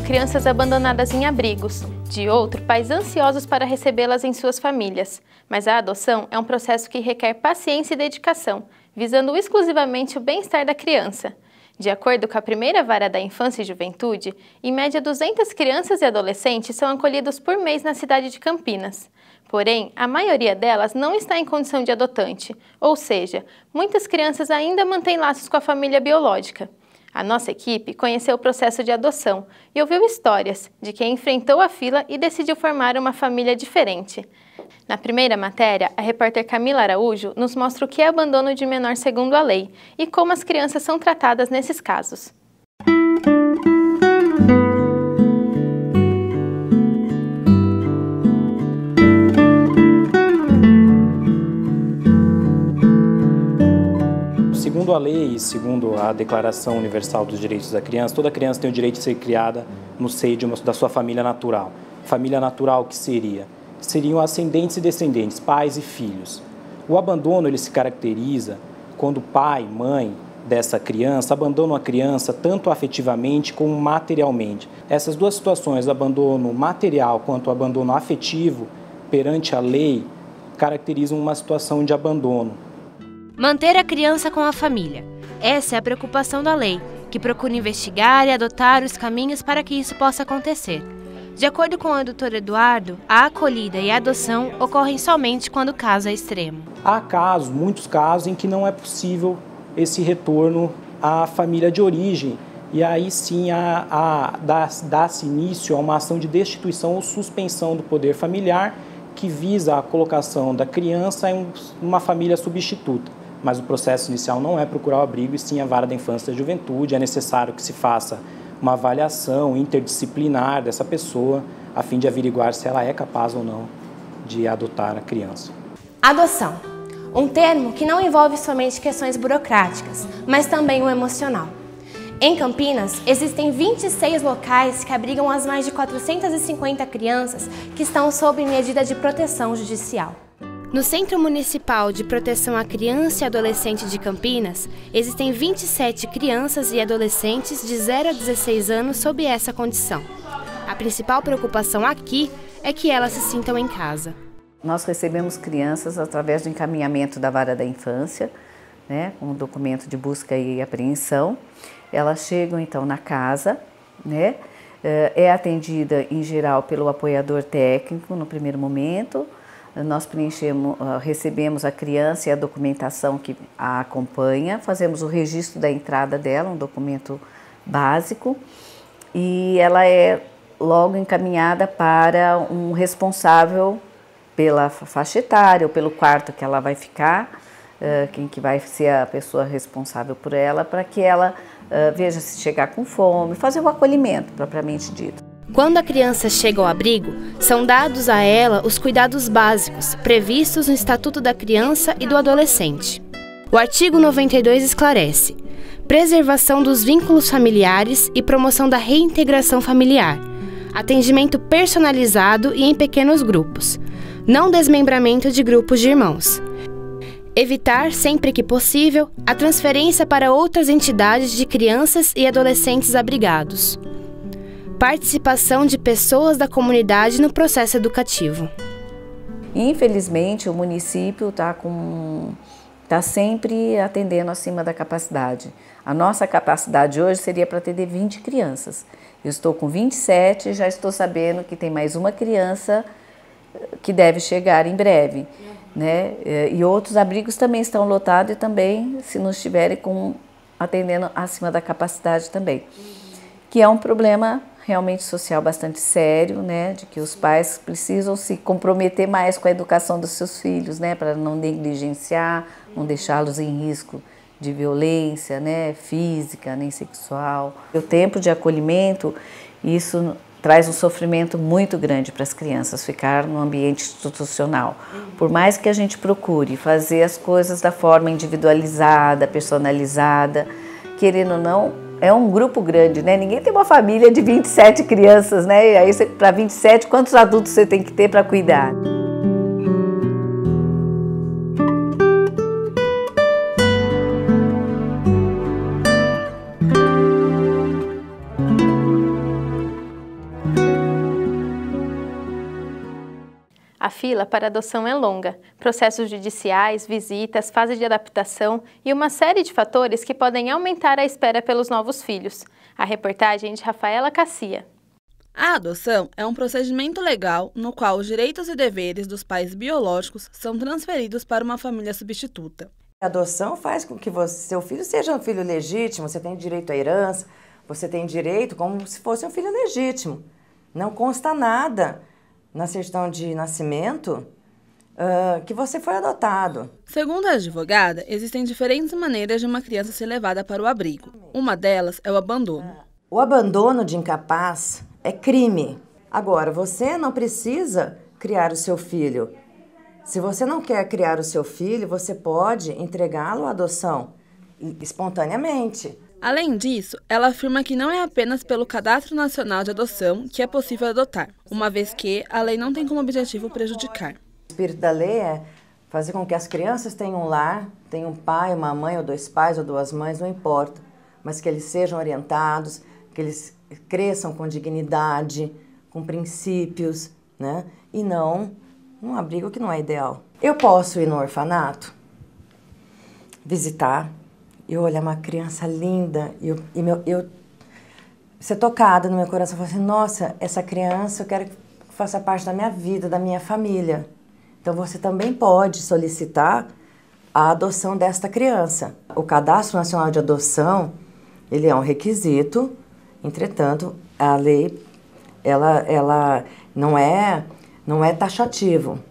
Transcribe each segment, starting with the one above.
crianças abandonadas em abrigos. De outro, pais ansiosos para recebê-las em suas famílias. Mas a adoção é um processo que requer paciência e dedicação, visando exclusivamente o bem-estar da criança. De acordo com a primeira vara da Infância e Juventude, em média 200 crianças e adolescentes são acolhidos por mês na cidade de Campinas. Porém, a maioria delas não está em condição de adotante, ou seja, muitas crianças ainda mantêm laços com a família biológica. A nossa equipe conheceu o processo de adoção e ouviu histórias de quem enfrentou a fila e decidiu formar uma família diferente. Na primeira matéria, a repórter Camila Araújo nos mostra o que é abandono de menor segundo a lei e como as crianças são tratadas nesses casos. Segundo a lei, segundo a Declaração Universal dos Direitos da Criança, toda criança tem o direito de ser criada no seio da sua família natural. Família natural que seriam ascendentes e descendentes, pais e filhos. O abandono ele se caracteriza quando o pai, mãe dessa criança abandonam a criança tanto afetivamente como materialmente. Essas duas situações, o abandono material quanto o abandono afetivo, perante a lei, caracterizam uma situação de abandono. Manter a criança com a família. Essa é a preocupação da lei, que procura investigar e adotar os caminhos para que isso possa acontecer. De acordo com o Dr. Eduardo, a acolhida e a adoção ocorrem somente quando o caso é extremo. Há casos, muitos casos, em que não é possível esse retorno à família de origem. E aí sim dá-se início a uma ação de destituição ou suspensão do poder familiar que visa a colocação da criança em uma família substituta. Mas o processo inicial não é procurar o abrigo, e sim a vara da infância e juventude. É necessário que se faça uma avaliação interdisciplinar dessa pessoa, a fim de averiguar se ela é capaz ou não de adotar a criança. Adoção. Um termo que não envolve somente questões burocráticas, mas também o emocional. Em Campinas, existem 26 locais que abrigam as mais de 450 crianças que estão sob medida de proteção judicial. No Centro Municipal de Proteção à Criança e Adolescente de Campinas, existem 27 crianças e adolescentes de 0 a 16 anos sob essa condição. A principal preocupação aqui é que elas se sintam em casa. Nós recebemos crianças através do encaminhamento da Vara da Infância, né, com o documento de busca e apreensão. Elas chegam então na casa, né, é atendida em geral pelo apoiador técnico no primeiro momento. Nós recebemos a criança e a documentação que a acompanha, fazemos o registro da entrada dela, um documento básico, e ela é logo encaminhada para um responsável pela faixa etária ou pelo quarto que ela vai ficar, quem que vai ser a pessoa responsável por ela, para que ela veja se chegar com fome, fazer o acolhimento propriamente dito. Quando a criança chega ao abrigo, são dados a ela os cuidados básicos previstos no Estatuto da Criança e do Adolescente. O artigo 92 esclarece: preservação dos vínculos familiares e promoção da reintegração familiar, atendimento personalizado e em pequenos grupos, não desmembramento de grupos de irmãos. Evitar, sempre que possível, a transferência para outras entidades de crianças e adolescentes abrigados. Participação de pessoas da comunidade no processo educativo. Infelizmente, o município está sempre atendendo acima da capacidade. A nossa capacidade hoje seria para atender 20 crianças. Eu estou com 27 e já estou sabendo que tem mais uma criança que deve chegar em breve, né? E outros abrigos também estão lotados e também, se não estiverem atendendo acima da capacidade também. Que é um problema realmente social bastante sério, né, de que os pais precisam se comprometer mais com a educação dos seus filhos, né, para não negligenciar, não deixá-los em risco de violência, né, física, nem sexual. O tempo de acolhimento, isso traz um sofrimento muito grande para as crianças, ficar no ambiente institucional. Por mais que a gente procure fazer as coisas da forma individualizada, personalizada, querendo ou não, é um grupo grande, né? Ninguém tem uma família de 27 crianças, né? E aí, para 27, quantos adultos você tem que ter para cuidar? fila para adoção é longa. Processos judiciais, visitas, fase de adaptação e uma série de fatores que podem aumentar a espera pelos novos filhos. A reportagem é de Rafaela Cassia. A adoção é um procedimento legal no qual os direitos e deveres dos pais biológicos são transferidos para uma família substituta. A adoção faz com que seu filho seja um filho legítimo, você tem direito à herança, você tem direito como se fosse um filho legítimo. Não consta nada na certidão de nascimento que você foi adotado. Segundo a advogada, existem diferentes maneiras de uma criança ser levada para o abrigo. Uma delas é o abandono. O abandono de incapaz é crime. Agora, você não precisa criar o seu filho. Se você não quer criar o seu filho, você pode entregá-lo à adoção espontaneamente. Além disso, ela afirma que não é apenas pelo Cadastro Nacional de Adoção que é possível adotar, uma vez que a lei não tem como objetivo prejudicar. O espírito da lei é fazer com que as crianças tenham um lar, tenham um pai, uma mãe, ou dois pais, ou duas mães, não importa, mas que eles sejam orientados, que eles cresçam com dignidade, com princípios, né? E não um abrigo que não é ideal. Eu posso ir no orfanato, visitar, e olhar uma criança linda, e eu ser tocada no meu coração, falar assim, nossa, essa criança eu quero que faça parte da minha vida, da minha família. Então você também pode solicitar a adoção desta criança. O Cadastro Nacional de Adoção, ele é um requisito, entretanto, a lei, ela não é taxativo.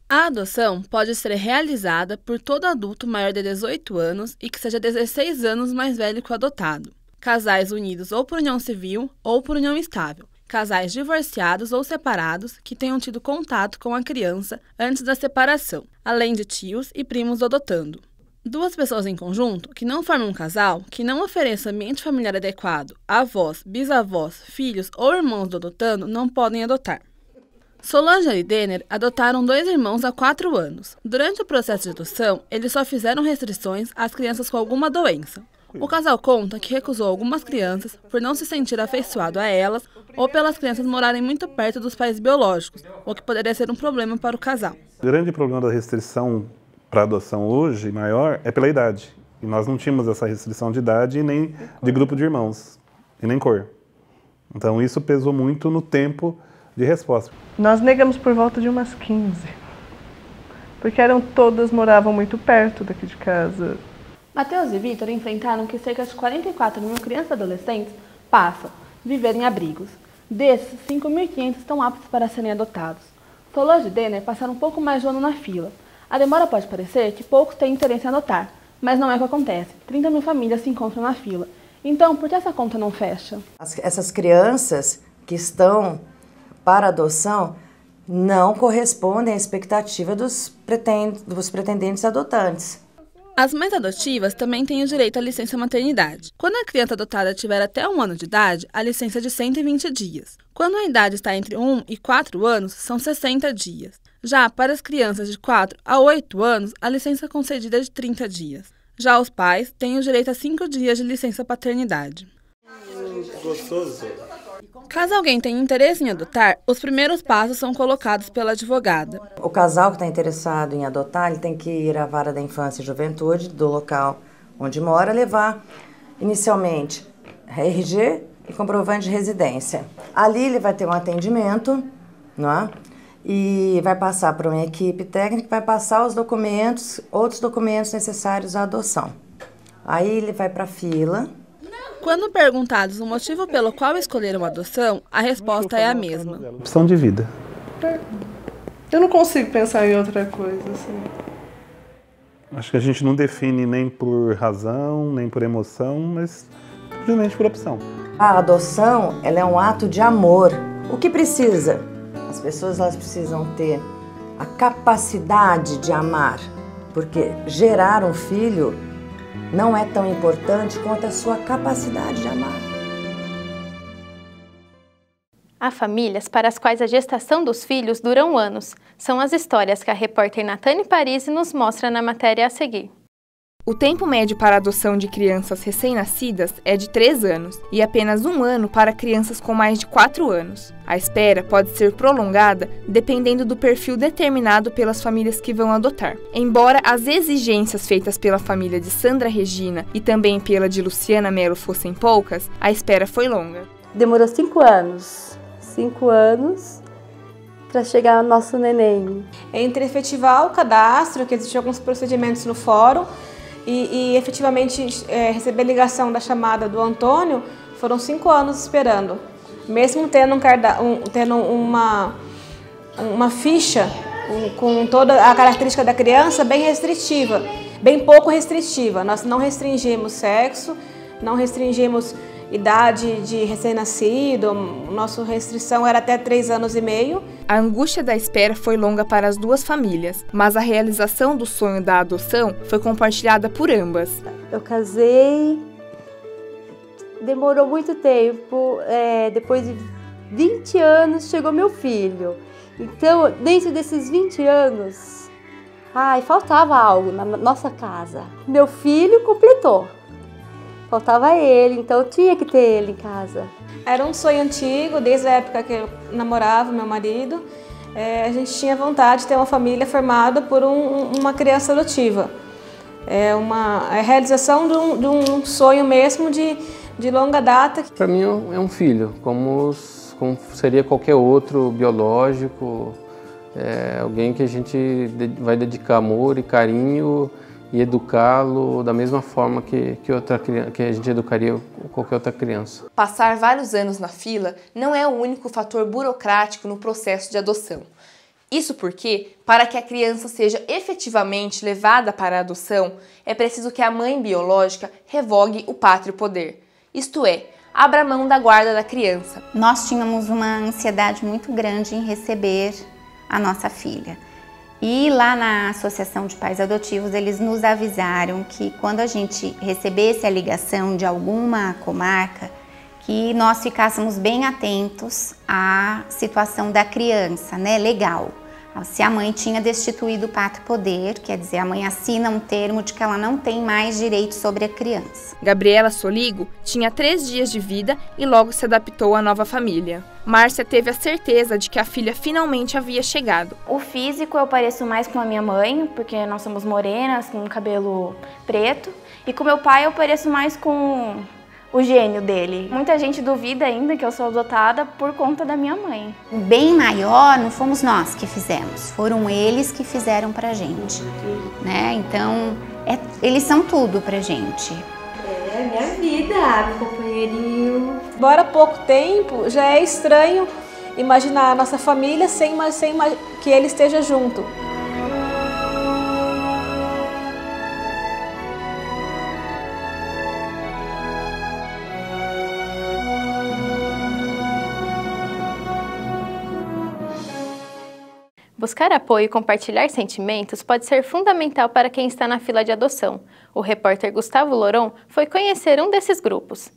A adoção pode ser realizada por todo adulto maior de 18 anos e que seja 16 anos mais velho que o adotado. Casais unidos ou por união civil ou por união estável. Casais divorciados ou separados que tenham tido contato com a criança antes da separação, além de tios e primos do adotando. Duas pessoas em conjunto que não formam um casal, que não ofereçam ambiente familiar adequado, avós, bisavós, filhos ou irmãos do adotando não podem adotar. Solange e Denner adotaram 2 irmãos há 4 anos. Durante o processo de adoção, eles só fizeram restrições às crianças com alguma doença. O casal conta que recusou algumas crianças por não se sentir afeiçoado a elas ou pelas crianças morarem muito perto dos pais biológicos, o que poderia ser um problema para o casal. O grande problema da restrição para adoção hoje, maior, é pela idade. E nós não tínhamos essa restrição de idade e nem de grupo de irmãos, e nem cor. Então isso pesou muito no tempo de resposta. Nós negamos por volta de umas 15, porque todas moravam muito perto daqui de casa. Matheus e Vitor enfrentaram que cerca de 44 mil crianças e adolescentes passam a viver em abrigos. Desses, 5.500 estão aptos para serem adotados. Solange e Denner passaram um pouco mais de um ano na fila. A demora pode parecer que poucos têm interesse em adotar, mas não é o que acontece. 30 mil famílias se encontram na fila. Então, por que essa conta não fecha? Essas crianças que estão para adoção não correspondem à expectativa dos pretendentes adotantes. As mães adotivas também têm o direito à licença maternidade. Quando a criança adotada tiver até 1 ano de idade, a licença é de 120 dias. Quando a idade está entre 1 e 4 anos, são 60 dias. Já para as crianças de 4 a 8 anos, a licença concedida é de 30 dias. Já os pais têm o direito a 5 dias de licença paternidade. Gostoso. Caso alguém tenha interesse em adotar, os primeiros passos são colocados pela advogada. O casal que está interessado em adotar, ele tem que ir à vara da infância e juventude do local onde mora, levar inicialmente RG e comprovante de residência. Ali ele vai ter um atendimento, não é? E vai passar para uma equipe técnica que vai passar os documentos, outros documentos necessários à adoção. Aí ele vai para a fila. Quando perguntados o motivo pelo qual escolheram a adoção, a resposta é a mesma. Opção de vida. Eu não consigo pensar em outra coisa, assim. Acho que a gente não define nem por razão, nem por emoção, mas simplesmente por opção. A adoção, ela é um ato de amor. O que precisa? As pessoas elas precisam ter a capacidade de amar, porque gerar um filho não é tão importante quanto a sua capacidade de amar. Há famílias para as quais a gestação dos filhos duram anos. São as histórias que a repórter Natane Parisi nos mostra na matéria a seguir. O tempo médio para a adoção de crianças recém-nascidas é de 3 anos e apenas 1 ano para crianças com mais de 4 anos. A espera pode ser prolongada dependendo do perfil determinado pelas famílias que vão adotar. Embora as exigências feitas pela família de Sandra Regina e também pela de Luciana Mello fossem poucas, a espera foi longa. Demorou 5 anos. 5 anos para chegar ao nosso neném. Entre efetivar o cadastro, que existem alguns procedimentos no fórum, e efetivamente receber ligação da chamada do Antônio, foram 5 anos esperando. Mesmo tendo, tendo uma ficha com toda a característica da criança bem restritiva, bem pouco restritiva. Nós não restringimos sexo, não restringimos idade de recém-nascido, nossa restrição era até 3 anos e meio. A angústia da espera foi longa para as duas famílias, mas a realização do sonho da adoção foi compartilhada por ambas. Eu casei, demorou muito tempo, depois de 20 anos chegou meu filho. Então, dentro desses 20 anos, faltava algo na nossa casa. Meu filho completou. Faltava ele, então eu tinha que ter ele em casa. Era um sonho antigo, desde a época que eu namorava meu marido. A gente tinha vontade de ter uma família formada por uma criança adotiva. A realização de um sonho mesmo de longa data. Para mim é um filho, como seria qualquer outro biológico, alguém que a gente vai dedicar amor e carinho e educá-lo da mesma forma que a gente educaria qualquer outra criança. Passar vários anos na fila não é o único fator burocrático no processo de adoção. Isso porque, para que a criança seja efetivamente levada para a adoção, é preciso que a mãe biológica revogue o pátrio poder, isto é, abra mão da guarda da criança. Nós tínhamos uma ansiedade muito grande em receber a nossa filha. E lá na Associação de Pais Adotivos, eles nos avisaram que quando a gente recebesse a ligação de alguma comarca, que nós ficássemos bem atentos à situação da criança, né, legal. Se a mãe tinha destituído o pátrio poder, quer dizer, a mãe assina um termo de que ela não tem mais direito sobre a criança. Gabriela Soligo tinha 3 dias de vida e logo se adaptou à nova família. Márcia teve a certeza de que a filha finalmente havia chegado. O físico eu pareço mais com a minha mãe, porque nós somos morenas, com cabelo preto. E com meu pai eu pareço mais com o gênio dele. Muita gente duvida ainda que eu sou adotada por conta da minha mãe. O bem maior não fomos nós que fizemos, foram eles que fizeram pra gente, né? Então, eles são tudo pra gente. Minha vida, meu companheirinho. Embora há pouco tempo, já é estranho imaginar a nossa família sem que ele esteja junto. Buscar apoio e compartilhar sentimentos pode ser fundamental para quem está na fila de adoção. O repórter Gustavo Loron foi conhecer um desses grupos.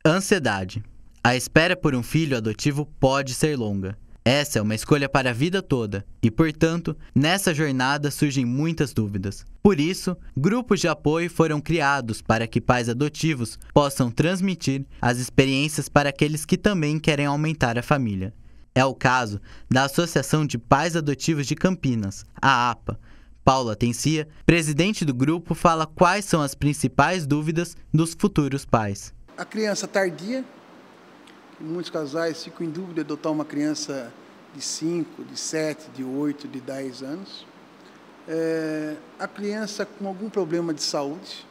Ansiedade. A espera por um filho adotivo pode ser longa. Essa é uma escolha para a vida toda e, portanto, nessa jornada surgem muitas dúvidas. Por isso, grupos de apoio foram criados para que pais adotivos possam transmitir as experiências para aqueles que também querem aumentar a família. É o caso da Associação de Pais Adotivos de Campinas, a APA. Paula Tencia, presidente do grupo, fala quais são as principais dúvidas dos futuros pais. A criança tardia, muitos casais ficam em dúvida de adotar uma criança de 5, de 7, de 8, de 10 anos. A criança com algum problema de saúde.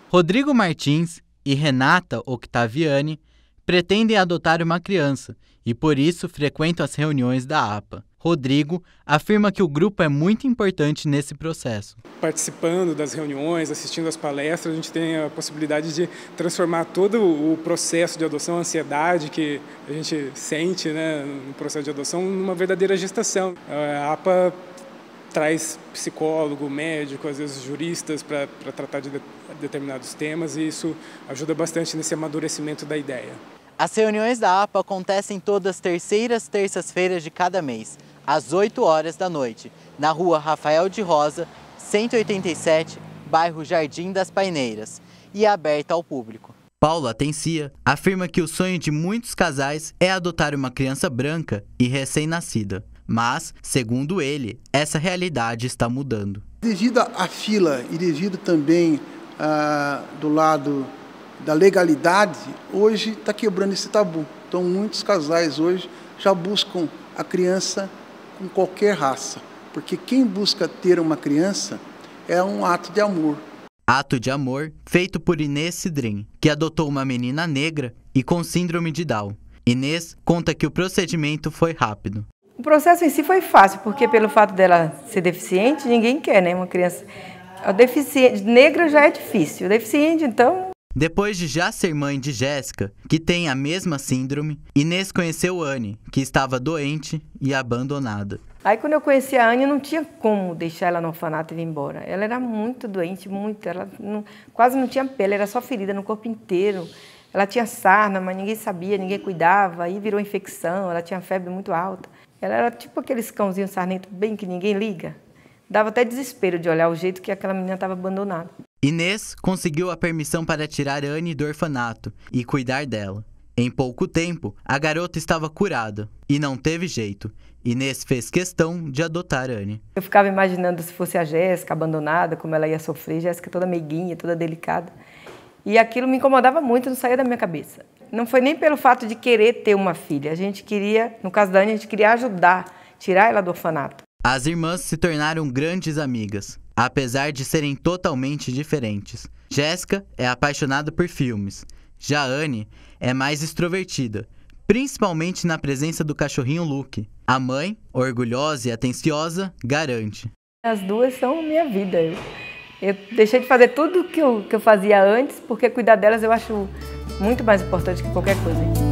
Rodrigo Martins e Renata Octaviani pretendem adotar uma criança e, por isso, frequentam as reuniões da APA. Rodrigo afirma que o grupo é muito importante nesse processo. Participando das reuniões, assistindo às palestras, a gente tem a possibilidade de transformar todo o processo de adoção, a ansiedade que a gente sente, né, no processo de adoção, numa verdadeira gestação. A APA traz psicólogo, médico, às vezes juristas para tratar de determinados temas e isso ajuda bastante nesse amadurecimento da ideia. As reuniões da APA acontecem todas as terças-feiras de cada mês, às 8 horas da noite, na rua Rafael de Rosa, 187, bairro Jardim das Paineiras e é aberta ao público. Paulo Atencia afirma que o sonho de muitos casais é adotar uma criança branca e recém-nascida. Mas, segundo ele, essa realidade está mudando. Devido à fila e devido também do lado da legalidade, hoje está quebrando esse tabu. Então, muitos casais hoje já buscam a criança com qualquer raça, porque quem busca ter uma criança é um ato de amor. Ato de amor feito por Inês Cidrim, que adotou uma menina negra e com síndrome de Down. Inês conta que o procedimento foi rápido. O processo em si foi fácil, porque pelo fato dela ser deficiente, ninguém quer, né? Uma criança deficiente, negra já é difícil, deficiente então... Depois de já ser mãe de Jéssica, que tem a mesma síndrome, Inês conheceu Anne, que estava doente e abandonada. Aí quando eu conheci a Anne, não tinha como deixar ela no orfanato e vir embora. Ela era muito doente, muito, ela quase não tinha pele, era só ferida no corpo inteiro. Ela tinha sarna, mas ninguém sabia, ninguém cuidava, aí virou infecção, ela tinha febre muito alta. Ela era tipo aqueles cãozinhos sarnento bem que ninguém liga. Dava até desespero de olhar o jeito que aquela menina estava abandonada. Inês conseguiu a permissão para tirar Anne do orfanato e cuidar dela. Em pouco tempo, a garota estava curada e não teve jeito. Inês fez questão de adotar Anne. Eu ficava imaginando se fosse a Jéssica abandonada, como ela ia sofrer, Jéssica toda meiguinha, toda delicada. E aquilo me incomodava muito, não saía da minha cabeça. Não foi nem pelo fato de querer ter uma filha. A gente queria, no caso da Anne, a gente queria ajudar, tirar ela do orfanato. As irmãs se tornaram grandes amigas, apesar de serem totalmente diferentes. Jéssica é apaixonada por filmes. Já Anne é mais extrovertida, principalmente na presença do cachorrinho Luke. A mãe, orgulhosa e atenciosa, garante. As duas são minha vida. Eu deixei de fazer tudo que eu fazia antes, porque cuidar delas eu acho muito mais importante que qualquer coisa.